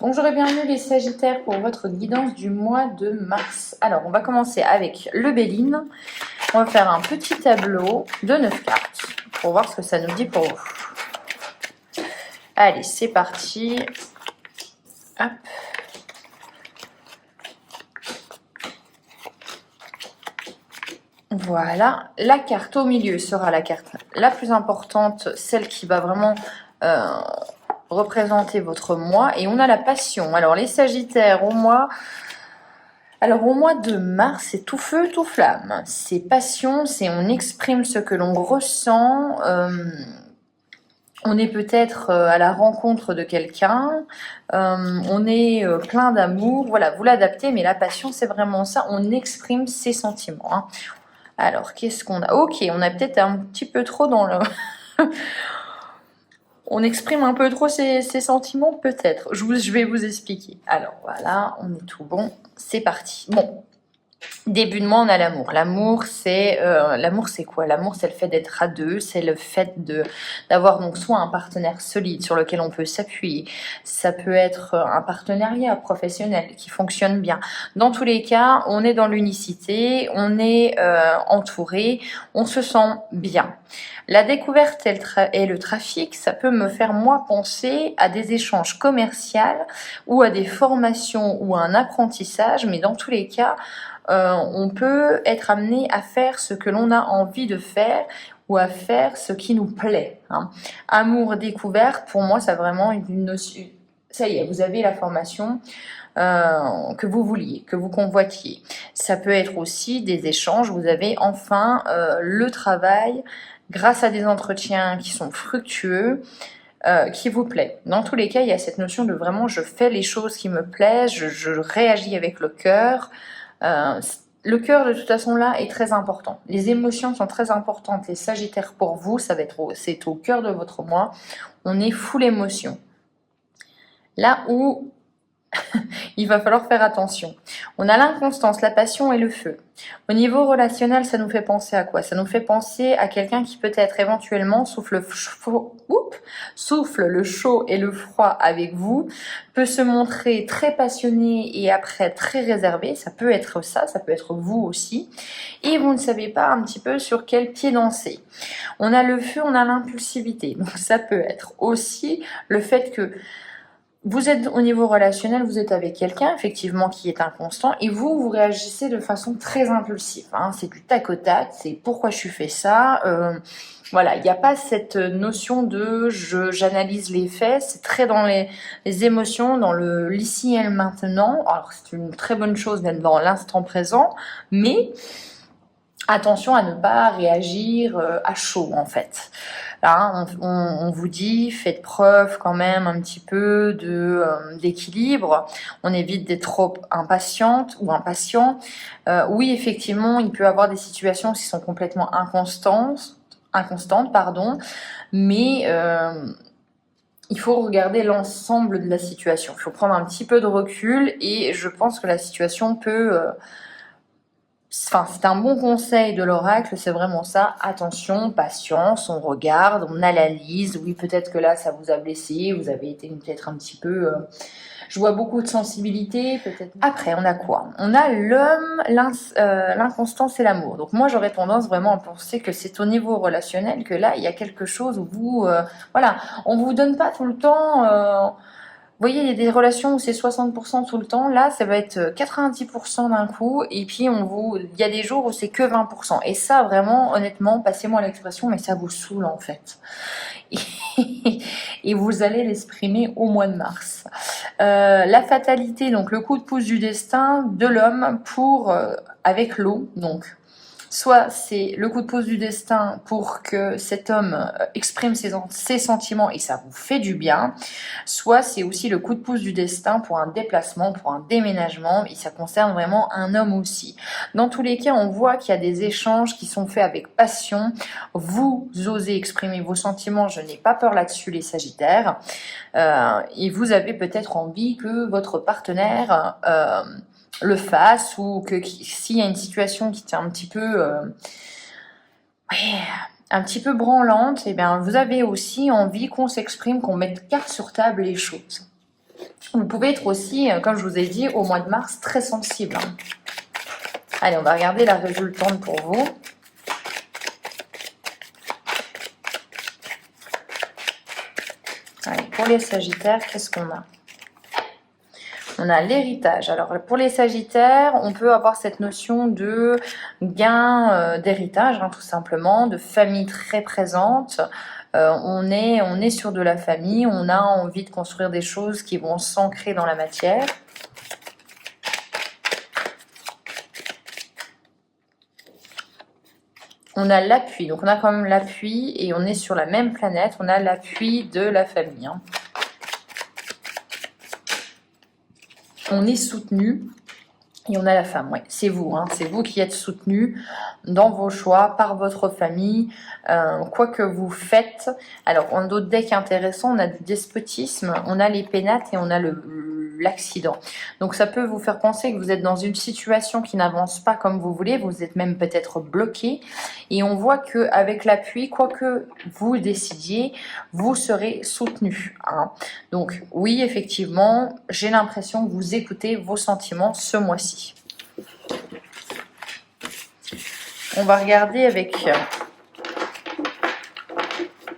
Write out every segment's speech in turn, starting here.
Bonjour et bienvenue les Sagittaires pour votre guidance du mois de mars. Alors, on va commencer avec le Béline. On va faire un petit tableau de 9 cartes pour voir ce que ça nous dit pour vous. Allez, c'est parti. Hop. Voilà, la carte au milieu sera la carte la plus importante, celle qui va vraiment représenter votre mois. Et on a la passion. Alors les Sagittaires, au mois de mars, c'est tout feu, tout flamme. C'est passion, c'est on exprime ce que l'on ressent. On est peut-être à la rencontre de quelqu'un, on est plein d'amour. Voilà, vous l'adaptez, mais la passion, c'est vraiment ça. On exprime ses sentiments. Hein. Alors, qu'est-ce qu'on a? Ok, on a peut-être un petit peu trop dans le... On exprime un peu trop ses sentiments, peut-être. Je vais vous expliquer. Alors, voilà, on est tout bon. C'est parti. Bon, début de mois, on a l'amour. L'amour, c'est quoi? L'amour, c'est le fait d'être à deux, c'est le fait d'avoir donc soit un partenaire solide sur lequel on peut s'appuyer. Ça peut être un partenariat professionnel qui fonctionne bien. Dans tous les cas, on est dans l'unicité, on est entouré, on se sent bien. La découverte et le trafic, ça peut me faire moi penser à des échanges commerciaux ou à des formations ou à un apprentissage, mais dans tous les cas, on peut être amené à faire ce que l'on a envie de faire ou à faire ce qui nous plaît. Hein. Amour découverte, pour moi, c'est vraiment une notion. Ça y est, vous avez la formation que vous vouliez, que vous convoitiez. Ça peut être aussi des échanges. Vous avez enfin le travail grâce à des entretiens qui sont fructueux. Qui vous plaît. Dans tous les cas, il y a cette notion de vraiment je fais les choses qui me plaisent, je réagis avec le cœur. Le cœur, de toute façon, là, est très important. Les émotions sont très importantes. Les Sagittaires, pour vous, c'est au cœur de votre mois. On est full émotion. Là où il va falloir faire attention. On a l'inconstance, la passion et le feu. Au niveau relationnel, ça nous fait penser à quoi? Ça nous fait penser à quelqu'un qui peut-être éventuellement souffle le chaud et le froid avec vous, peut se montrer très passionné et après très réservé. Ça peut être ça peut être vous aussi. Et vous ne savez pas un petit peu sur quel pied danser. On a le feu, on a l'impulsivité. Donc ça peut être aussi le fait que vous êtes au niveau relationnel, vous êtes avec quelqu'un effectivement qui est inconstant et vous réagissez de façon très impulsive. Hein. C'est du tac au tac, c'est pourquoi je fais ça. Voilà, il n'y a pas cette notion de j'analyse les faits, c'est très dans les émotions, dans l'ici et le maintenant. Alors c'est une très bonne chose d'être dans l'instant présent, mais attention à ne pas réagir à chaud en fait. Là, on vous dit, faites preuve quand même un petit peu d'équilibre. On évite d'être trop impatiente ou impatient. Oui, effectivement, il peut y avoir des situations qui sont complètement inconstantes, mais il faut regarder l'ensemble de la situation. Il faut prendre un petit peu de recul et je pense que la situation peut... Enfin, c'est un bon conseil de l'oracle, c'est vraiment ça. Attention, patience, on regarde, on analyse. Oui, peut-être que là, ça vous a blessé, vous avez été peut-être un petit peu... je vois beaucoup de sensibilité, peut-être. Après, on a quoi? On a l'homme, l'inconstance et l'amour. Donc moi, j'aurais tendance vraiment à penser que c'est au niveau relationnel que là, il y a quelque chose où vous... voilà, on vous donne pas tout le temps... Vous voyez, il y a des relations où c'est 60% tout le temps. Là, ça va être 90% d'un coup. Et puis, il y a des jours où c'est que 20%. Et ça, vraiment, honnêtement, passez-moi l'expression, mais ça vous saoule, en fait. Et vous allez l'exprimer au mois de mars. La fatalité, donc le coup de pouce du destin de l'homme avec l'eau, donc soit c'est le coup de pouce du destin pour que cet homme exprime ses sentiments et ça vous fait du bien, soit c'est aussi le coup de pouce du destin pour un déplacement, pour un déménagement, et ça concerne vraiment un homme aussi. Dans tous les cas, on voit qu'il y a des échanges qui sont faits avec passion. Vous osez exprimer vos sentiments, je n'ai pas peur là-dessus les Sagittaires, et vous avez peut-être envie que votre partenaire... le fasse ou que s'il y a une situation qui est un petit peu branlante, et bien vous avez aussi envie qu'on s'exprime, qu'on mette carte sur table les choses. Vous pouvez être aussi, comme je vous ai dit, au mois de mars, très sensible. Hein. Allez, on va regarder la résultante pour vous. Allez, pour les Sagittaires, qu'est-ce qu'on a? On a l'héritage. Alors, pour les Sagittaires, on peut avoir cette notion de gain d'héritage, hein, tout simplement, de famille très présente. On est sur de la famille, on a envie de construire des choses qui vont s'ancrer dans la matière. On a l'appui, donc on a quand même l'appui et on est sur la même planète, on a l'appui de la famille. Hein. On est soutenu et on a la femme, ouais, c'est vous, hein, c'est vous qui êtes soutenu dans vos choix, par votre famille, quoi que vous faites. Alors, on a d'autres decks intéressants, on a du despotisme, on a les pénates et on a l'accident. Donc ça peut vous faire penser que vous êtes dans une situation qui n'avance pas comme vous voulez, vous êtes même peut-être bloqué, et on voit qu'avec l'appui, quoi que vous décidiez, vous serez soutenu. Hein. Donc oui, effectivement, j'ai l'impression que vous écoutez vos sentiments ce mois-ci. On va regarder avec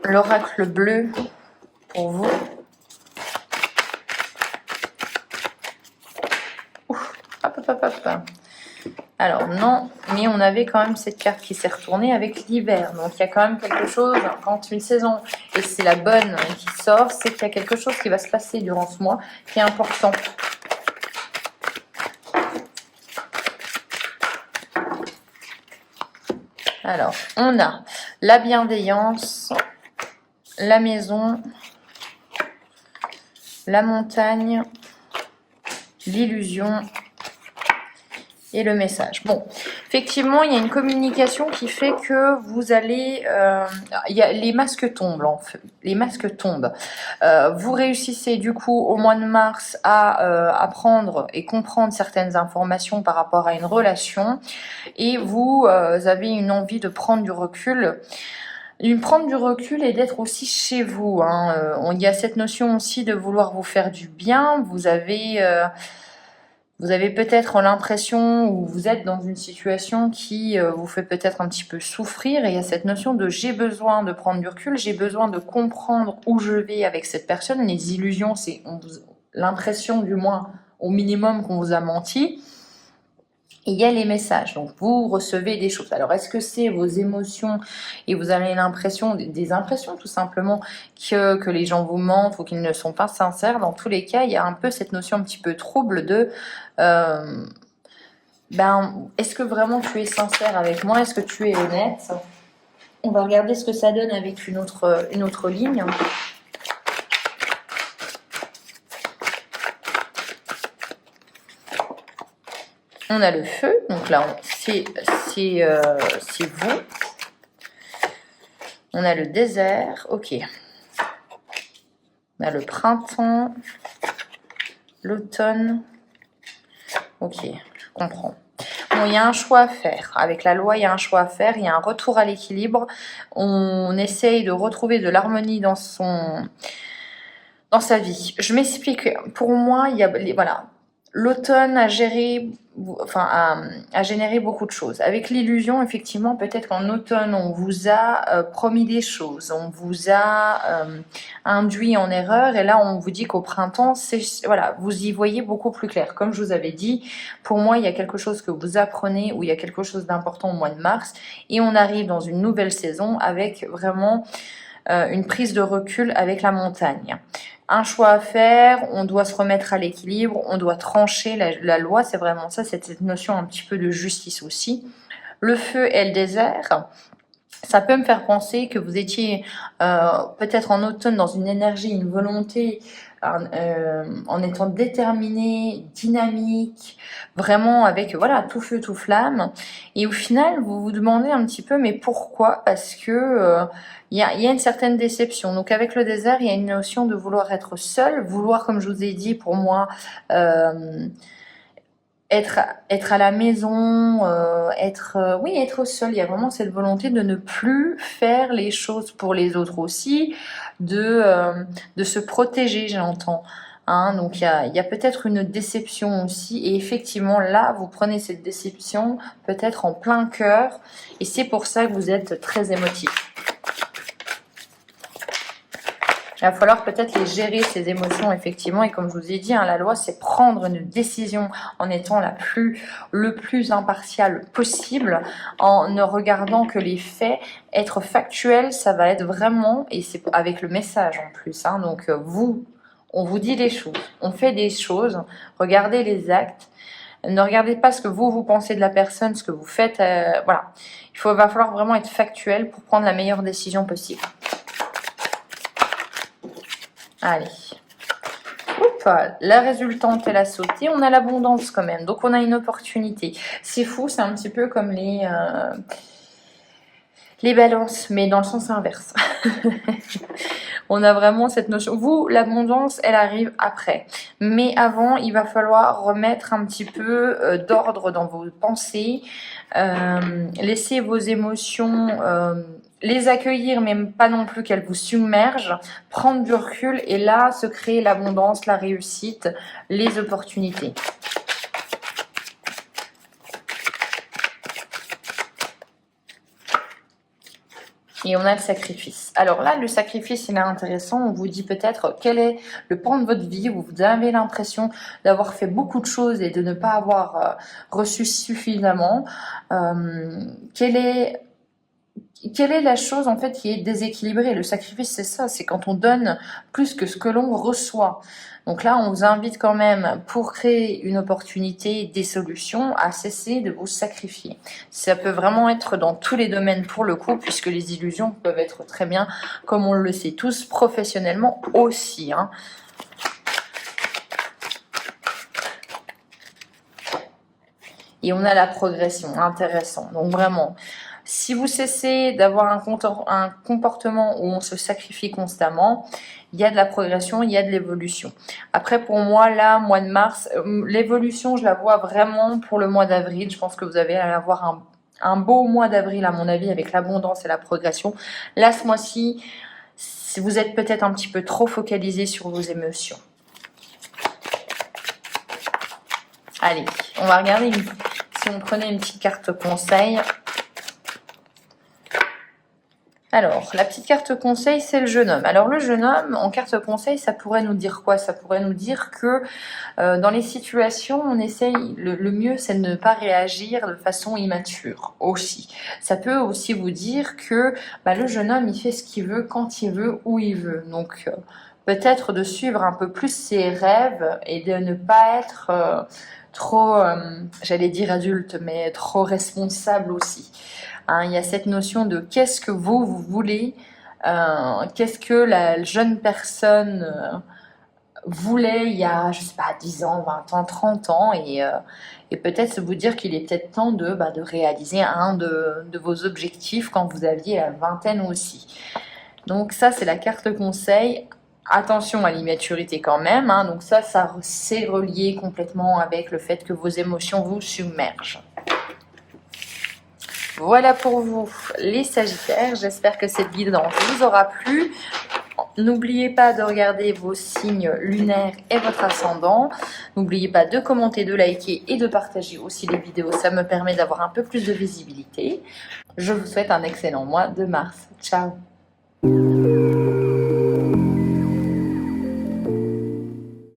l'oracle bleu pour vous. Alors non, mais on avait quand même cette carte qui s'est retournée avec l'hiver. Donc il y a quand même quelque chose, quand une saison, et c'est la bonne qui sort, c'est qu'il y a quelque chose qui va se passer durant ce mois qui est important. Alors, on a la bienveillance, la maison, la montagne, l'illusion et le message. Bon, effectivement, il y a une communication qui fait que vous allez... les masques tombent, en fait. Les masques tombent. Vous réussissez du coup au mois de mars à apprendre et comprendre certaines informations par rapport à une relation. Et vous avez une envie de prendre du recul. Prendre du recul et d'être aussi chez vous. Hein. Il y a cette notion aussi de vouloir vous faire du bien. Vous avez peut-être l'impression ou vous êtes dans une situation qui vous fait peut-être un petit peu souffrir. Et il y a cette notion de j'ai besoin de prendre du recul, j'ai besoin de comprendre où je vais avec cette personne. Les illusions, c'est l'impression du moins au minimum qu'on vous a menti. Et il y a les messages, donc vous recevez des choses. Alors est-ce que c'est vos émotions et vous avez l'impression, des impressions tout simplement, que les gens vous mentent ou qu'ils ne sont pas sincères? Dans tous les cas, il y a un peu cette notion un petit peu trouble de est-ce que vraiment tu es sincère avec moi? Est-ce que tu es honnête? On va regarder ce que ça donne avec une autre ligne. On a le feu, donc là, c'est vous. On a le désert, ok. On a le printemps, l'automne. Ok, je comprends. Bon, il y a un choix à faire. Avec la loi, il y a un choix à faire. Il y a un retour à l'équilibre. On essaye de retrouver de l'harmonie dans sa vie. Je m'explique. Pour moi, il y a... Voilà. L'automne a généré beaucoup de choses. Avec l'illusion, effectivement, peut-être qu'en automne, on vous a promis des choses, on vous a induit en erreur, et là, on vous dit qu'au printemps, voilà, vous y voyez beaucoup plus clair. Comme je vous avais dit, pour moi, il y a quelque chose que vous apprenez, ou il y a quelque chose d'important au mois de mars, et on arrive dans une nouvelle saison avec vraiment une prise de recul avec la montagne. Un choix à faire, on doit se remettre à l'équilibre, on doit trancher la loi, c'est vraiment ça, c'est cette notion un petit peu de justice aussi. Le feu et le désert, ça peut me faire penser que vous étiez peut-être en automne dans une énergie, une volonté, en étant déterminé, dynamique, vraiment avec voilà tout feu, tout flamme. Et au final, vous vous demandez un petit peu, mais pourquoi? Parce que il y a une certaine déception. Donc avec le désert, il y a une notion de vouloir être seul, vouloir, comme je vous ai dit, pour moi, être à la maison, être seul. Il y a vraiment cette volonté de ne plus faire les choses pour les autres aussi, de se protéger, j'entends. Hein, donc il y a peut-être une déception aussi, et effectivement là vous prenez cette déception peut-être en plein cœur, et c'est pour ça que vous êtes très émotif. Il va falloir peut-être les gérer, ces émotions, effectivement, et comme je vous ai dit, hein, la loi c'est prendre une décision en étant le plus impartial possible, en ne regardant que les faits. Être factuel, ça va être vraiment, et c'est avec le message en plus, hein, donc on vous dit des choses, on fait des choses, regardez les actes, ne regardez pas ce que vous pensez de la personne, ce que vous faites, voilà. Va falloir vraiment être factuel pour prendre la meilleure décision possible. Allez. Oups, la résultante, elle a sauté, on a l'abondance quand même, donc on a une opportunité. C'est fou, c'est un petit peu comme les balances, mais dans le sens inverse. On a vraiment cette notion. Vous, l'abondance, elle arrive après. Mais avant, il va falloir remettre un petit peu d'ordre dans vos pensées. Laisser vos émotions, les accueillir, mais pas non plus qu'elles vous submergent. Prendre du recul et là, se créer l'abondance, la réussite, les opportunités. Et on a le sacrifice. Alors là, le sacrifice, il est intéressant. On vous dit peut-être quel est le point de votre vie où vous avez l'impression d'avoir fait beaucoup de choses et de ne pas avoir reçu suffisamment. Quelle est la chose en fait qui est déséquilibrée? Le sacrifice, c'est ça, c'est quand on donne plus que ce que l'on reçoit. Donc là, on vous invite quand même, pour créer une opportunité, des solutions, à cesser de vous sacrifier. Ça peut vraiment être dans tous les domaines pour le coup, puisque les illusions peuvent être très bien, comme on le sait tous, professionnellement aussi. Hein. Et on a la progression, intéressant. Donc vraiment, si vous cessez d'avoir un comportement où on se sacrifie constamment, il y a de la progression, il y a de l'évolution. Après, pour moi, là, mois de mars, l'évolution, je la vois vraiment pour le mois d'avril. Je pense que vous allez avoir un beau mois d'avril, à mon avis, avec l'abondance et la progression. Là, ce mois-ci, vous êtes peut-être un petit peu trop focalisé sur vos émotions. Allez, on va regarder si on prenait une petite carte conseil. Alors, la petite carte conseil, c'est le jeune homme. Alors, le jeune homme, en carte conseil, ça pourrait nous dire quoi? Ça pourrait nous dire que dans les situations, on essaye, le mieux, c'est de ne pas réagir de façon immature aussi. Ça peut aussi vous dire que le jeune homme, il fait ce qu'il veut, quand il veut, où il veut. Donc, peut-être de suivre un peu plus ses rêves et de ne pas être trop, j'allais dire adulte, mais trop responsable aussi. Hein, il y a cette notion de qu'est-ce que vous voulez, qu'est-ce que la jeune personne voulait il y a, je sais pas, 10 ans, 20 ans, 30 ans, et peut-être vous dire qu'il est peut-être temps de réaliser un de vos objectifs quand vous aviez la vingtaine aussi. Donc ça, c'est la carte conseil. Attention à l'immaturité quand même, hein, donc ça c'est relié complètement avec le fait que vos émotions vous submergent. Voilà pour vous les Sagittaires, j'espère que cette guidance vous aura plu. N'oubliez pas de regarder vos signes lunaires et votre ascendant. N'oubliez pas de commenter, de liker et de partager aussi les vidéos, ça me permet d'avoir un peu plus de visibilité. Je vous souhaite un excellent mois de mars. Ciao!